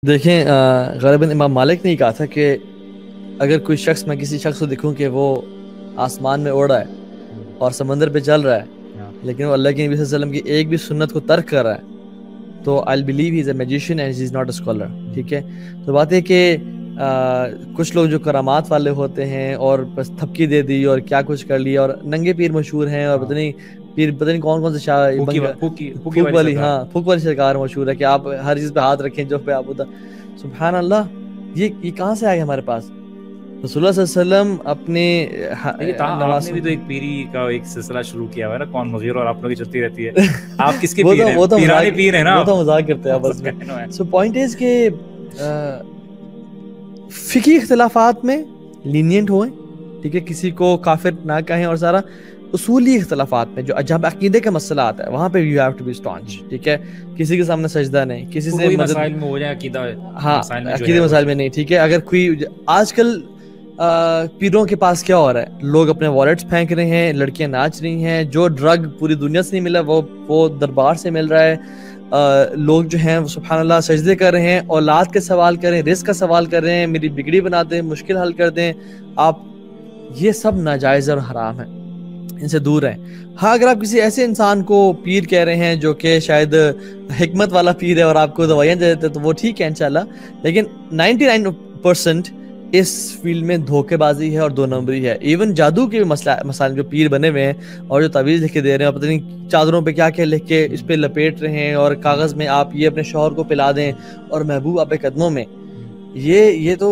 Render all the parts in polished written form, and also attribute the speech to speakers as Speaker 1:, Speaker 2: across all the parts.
Speaker 1: دیکھیں غالباً امام مالک نے ہی کہا تھا کہ اگر کوئی شخص میں کسی شخص کو دیکھوں کہ وہ آسمان میں اڑ رہا ہے اور سمندر پہ چل رہا ہے لیکن وہ اللہ کے نبی صلی اللہ علیہ وسلم کی ایک بھی سنت کو ترک کر رہا ہے تو I'll believe he is a magician and he is not a scholar. ٹھیک ہے، تو بات ہے کہ کچھ لوگ جو کرامات والے ہوتے ہیں اور بس تھپکی دے دی اور کیا کچھ کر لیا، اور ننگے پیر مشہور ہیں اور پتہ نہیں پیر پتہ نہیں کون کون سے پھوک والی، ہاں پھوک والی سرکار مشہور ہے کہ آپ ہر چیز پہ ہاتھ رکھیں جو پہ آپ ہوتا. سبحان اللہ، یہ کہاں سے آئے ہمارے پاس؟ رسول اللہ صلی اللہ علیہ وسلم اپنے
Speaker 2: آپ نے بھی تو ایک پیری کا ایک سلسلہ شروع کیا ہوا ہے نا، کون مغیر اور آپ لوگ کی چلتی رہتی ہے. آپ کس کے پیر ہیں؟ پیرانے پیر ہیں نا،
Speaker 1: وہ تو مذاق کرتے ہیں بس میں. سو پوائنٹ از کہ فقہی اختلافات میں لینینٹ ہوئیں، ٹھیک ہے، کسی کو کافر نہ کہیں، اور سارا اصولی اختلافات میں جو جب عقیدے کا مسئلہ آتا ہے وہاں پہ you have to be staunch. ٹھیک ہے، کسی کے سامنے سجدہ نہیں، کسی سے
Speaker 2: مسائل میں ہو جائے عقیدہ،
Speaker 1: ہاں عقیدے مسائل میں نہیں. ٹھیک ہے، اگر کوئی آج کل پیروں کے پاس کیا ہو رہا ہے، لوگ اپنے والٹس پھینک رہے ہیں، لڑکیاں ناچ رہی ہیں، جو ڈرگ پوری دنیا سے نہیں ملا وہ دربار سے مل رہا ہے. لوگ جو ہیں وہ سبحان اللہ سجدے کر رہے ہیں، اولاد کے سوال کر رہے ہیں، رزق کا سوال کر رہے ہیں، میری بگڑی بنا دیں، مشکل حل کر دیں. آپ یہ سب ناجائز اور حرام ہے، ان سے دور رہیں. ہاں اگر آپ کسی ایسے انسان کو پیر کہہ رہے ہیں جو کہ شاید حکمت والا پیر ہے اور آپ کو دوائیاں دے دیتے تو وہ ٹھیک ہے انشاءاللہ، لیکن 99% اس فیلڈ میں دھوکے بازی ہے اور دو نمبری ہے. ایون جادو کے مسائل جو پیر بنے ہوئے ہیں اور جو تعویذ لکھ کے دے رہے ہیں، پتہ نہیں چادروں پہ کیا کیا لکھ کے اس پہ لپیٹ رہے ہیں، اور کاغذ میں آپ یہ اپنے شوہر کو پلا دیں اور محبوب آپ کے قدموں میں، یہ تو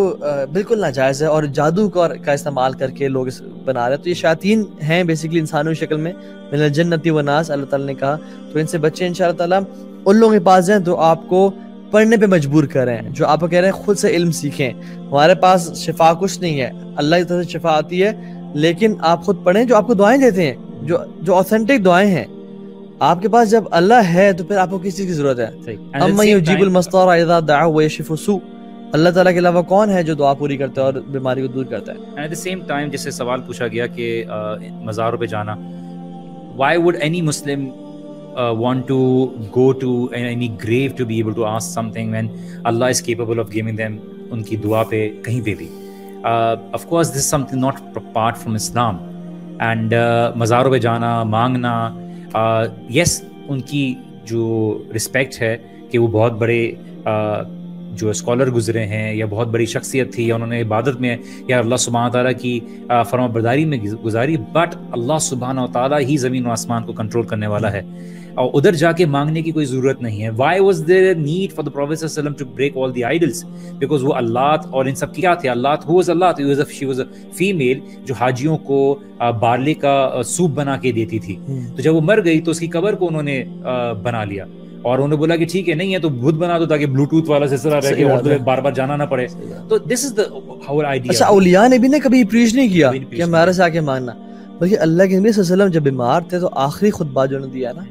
Speaker 1: بالکل ناجائز ہے. اور جادو کا استعمال کر کے لوگ بنا رہے ہیں، تو یہ شیاطین ہیں بیسیکلی انسانوں کی شکل میں، من الجنۃ والناس اللہ تعالیٰ نے کہا. تو ان سے بچے انشاءاللہ تعالیٰ. ان لوگوں کے پاس جائیں تو آپ کو پڑھنے پہ مجبور کر رہے ہیں، جو آپ کو کہہ رہے ہیں خود سے علم سیکھیں. ہمارے پاس شفا کچھ نہیں ہے، اللہ کی طرف سے شفا آتی ہے، لیکن آپ خود پڑھیں جو آپ کو دعائیں دیتے ہیں، جو آتھینٹک دعائیں ہیں. آپ کے پاس جب اللہ ہے تو پھر آپ کو کس چیز کی ضرورت ہے؟ اما یجیب المضطر اذا دعا ویشف السوء. اللہ تعالیٰ کے علاوہ کون ہے جو دعا پوری کرتا ہے اور بیماری کو دور کرتا ہے؟
Speaker 2: ایٹ دی سیم ٹائم جیسے سوال پوچھا گیا کہ مزاروں پہ جانا، Y would any Muslim want to go to any grave to be able to ask something when Allah is capable of giving them ان کی دعا پہ کہیں پہ بھی. of course this is something not apart from Islam. and مزاروں پہ جانا، مانگنا، yes ان کی جو رسپیکٹ ہے کہ وہ بہت بڑے جو اسکالر گزرے ہیں یا بہت بڑی شخصیت تھی یا انہوں نے عبادت میں یا اللہ سبحانہ تعالیٰ کی فرما برداری میں گزاری، بٹ اللہ سبحانہ تعالیٰ ہی زمین و آسمان کو کنٹرول کرنے والا ہے، اور ادھر جا کے مانگنے کی کوئی ضرورت نہیں ہے. Why was there need for the prophet صلی اللہ علیہ وسلم to break all the idols? Because وہ اللات اور ان سب کی کیا تھے، اللات ہو اللات، شی واز اے فیمیل جو حاجیوں کو بارلے کا سوپ بنا کے دیتی تھی. تو جب وہ مر گئی تو اس کی قبر کو انہوں نے بنا لیا، اور انہوں نے بولا کہ ٹھیک ہے نہیں ہے تو بت بنا دو تاکہ بلوٹوتھ والا سلسلہ رہ کے اردو میں بار بار جانا نہ پڑے. تو دس از the whole idea.
Speaker 1: اچھا اولیاء نے بھی نے کبھی پریچ نہیں کیا کہ ہمارے سے آ کے مانگنا، بلکہ اللہ کے نبی صلی اللہ علیہ وسلم جب بیمار تھے تو آخری خطبہ جو نے دیا نا،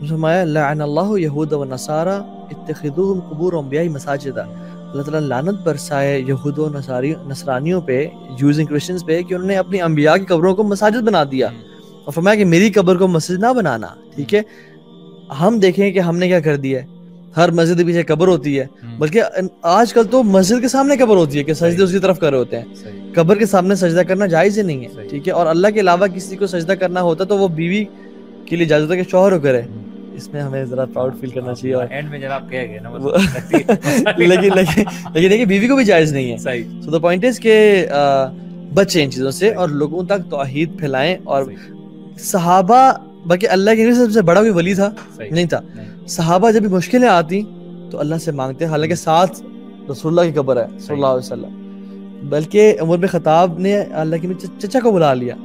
Speaker 1: فرمایا لعن اللہ یہود و نصارى اتخذوهم قبور انبیاء مساجد. اللہ تعالیٰ لعنت برسائے یہود و نصرانیوں پہ، یوزنگ کرسچنز پہ، کہ انہوں نے اپنی انبیاء کی قبروں کو مساجد بنا دیا، اور فرمایا کہ میری قبر کو مسجد نہ بنانا. ٹھیک ہے، ہم دیکھیں کہ ہم نے کیا کر دیا ہے. ہر مسجد کے پیچھے قبر ہوتی ہے، بلکہ آج کل تو مسجد کے سامنے قبر ہوتی ہے کہ سجدے اس کی طرف کر رہے ہوتے ہیں. قبر کے سامنے سجدہ کرنا جائز ہی نہیں ہے. ٹھیک ہے، اور اللہ کے علاوہ کسی کو سجدہ کرنا ہوتا تو وہ بیوی کے لیے اجازت ہے کہ شوہر کو کرے. اس میں ہمیں ذرا پراؤڈ فیل کرنا چاہیے. اور
Speaker 2: اینڈ میں جناب کہہ گئے نا
Speaker 1: لیکن دیکھیں بیوی کو بھی جائز نہیں ہے. سو دا پوائنٹ از کہ بچیں ان چیزوں سے اور لوگوں تک توحید پھیلائیں. اور صحابہ، بلکہ اللہ کے نبی سب سے بڑا بھی ولی تھا نہیں تھا، صحابہ جب بھی مشکلیں آتی تو اللہ سے مانگتے، حالانکہ ساتھ رسول اللہ کی قبر ہے صلی اللہ علیہ وسلم. بلکہ عمر بن خطاب نے اللہ کے چچا کو بلا لیا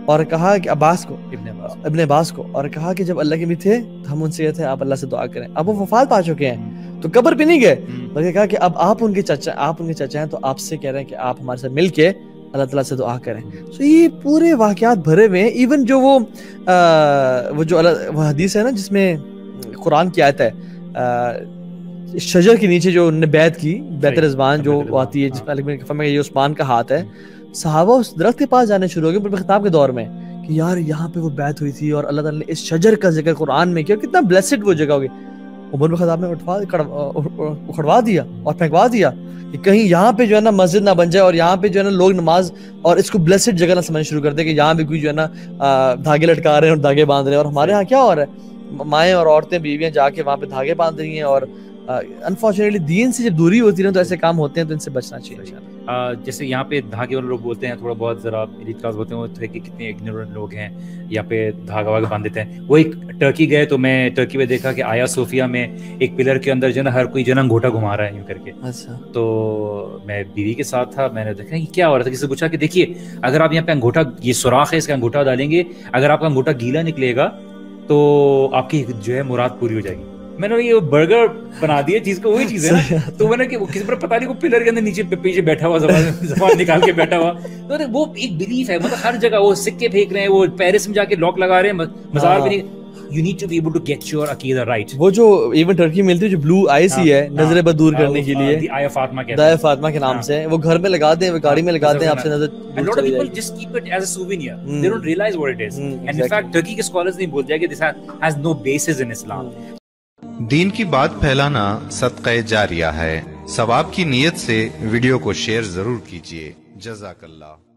Speaker 1: اور کہا کہ ابن عباس کو، اور کہا کہ جب اللہ کے بھی تھے تو ہم ان سے یہ تھے آپ اللہ سے دعا کریں. اب وہ وفات پا چکے ہیں تو قبر پہ نہیں گئے، بلکہ کہا کہ اب آپ ان کے چچا ہیں تو آپ سے کہہ رہے ہیں کہ آپ ہمارے ساتھ مل کے اللہ تعالیٰ سے دعا کریں. سو یہ پورے واقعات بھرے ہوئے ہیں. ایون جو وہ جو حدیث ہے نا جس میں قرآن کی آیت ہے، شجر کے نیچے جو انہوں نے بیعت کی، بیعت رضوان جو آتی ہے، جس میں یہ عثمان کا ہاتھ ہے، صحابہ اس درخت کے پاس جانے شروع ہو گئے خطاب کے دور میں کہ یار یہاں پہ وہ بیعت ہوئی تھی اور اللہ تعالیٰ نے اس شجر کا ذکر قرآن میں کیا، کتنا بلیسڈ وہ جگہ ہوگی. عمر بن خطاب نے اکھڑوا دیا اور پھینکوا دیا کہ کہیں یہاں پہ جو ہے نا مسجد نہ بن جائے اور یہاں پہ جو ہے نا لوگ نماز اور اس کو بلیسڈ جگہ نہ سمجھنا شروع کر دیں کہ یہاں بھی کوئی جو ہے نا دھاگے لٹکا رہے ہیں اور دھاگے باندھ رہے ہیں. اور ہمارے یہاں کیا ہو رہا ہے, مائیں اور عورتیں بیویاں جا کے وہاں پہ دھاگے باندھ رہی ہیں, اور انفارچونیٹلی دین سے جب دوری ہوتی ہے تو ایسے کام ہوتے ہیں, تو ان سے بچنا چاہیے.
Speaker 2: جیسے یہاں پہ دھاگے والے لوگ بولتے ہیں تھوڑا بہت ذرا ایلیٹ کلاس بولتے ہیں, وہ تھے کہ کتنے اگنورنٹ لوگ ہیں یہاں پہ دھاگا واگا باندھ دیتے ہیں. وہ ایک ٹرکی گئے تو میں ٹرکی میں دیکھا کہ آیا صوفیہ میں ایک پلر کے اندر جو ہے نا ہر کوئی جو ہے نا انگوٹھا گھما رہا ہے یوں کر کے. تو میں بیوی کے ساتھ تھا, میں نے دیکھا یہ کیا ہو رہا تھا. کسی سے پوچھا کہ دیکھیے اگر آپ یہاں پہ انگوٹھا, یہ سوراخ ہے, اس کا انگوٹھا ڈالیں گے, اگر آپ کا انگوٹھا گیلا نکلے گا تو آپ کی جو ہے مراد پوری ہو جائے گی. میں نے یہ برگر بنا دیا چیز کو, وہی چیز ہے نا. تو میں نے کہ کسی پر پتہ نہیں کو پلر کے اندر نیچے پیچھے بیٹھا ہوا زبان نکال کے بیٹھا ہوا. تو وہ ایک بلیف ہے, مطلب ہر جگہ وہ سکے پھینک رہے ہیں, وہ پیرس میں جا کے لاک لگا رہے ہیں, مزار بھی نہیں. You need to be able to get your عقیدہ right.
Speaker 1: وہ جو ایون ٹرکی ملتی ہے جو بلو آئس ہی ہے نظر بد دور کرنے کے لیے,
Speaker 2: آیا فاطمہ کہتے ہیں,
Speaker 1: دایا فاطمہ کے نام سے, وہ گھر میں لگاتے ہیں, وہ گاڑی میں لگاتے ہیں, آپ سے نظر
Speaker 2: a lot of people just keep it as a souvenir. They don't realize what it is. And in fact Turkey کے scholars نہیں بولتے ہیں کہ this has no basis in Islam.
Speaker 3: دین کی بات پھیلانا صدقہ جاریہ ہے. ثواب کی نیت سے ویڈیو کو شیئر ضرور کیجیے. جزاک اللہ.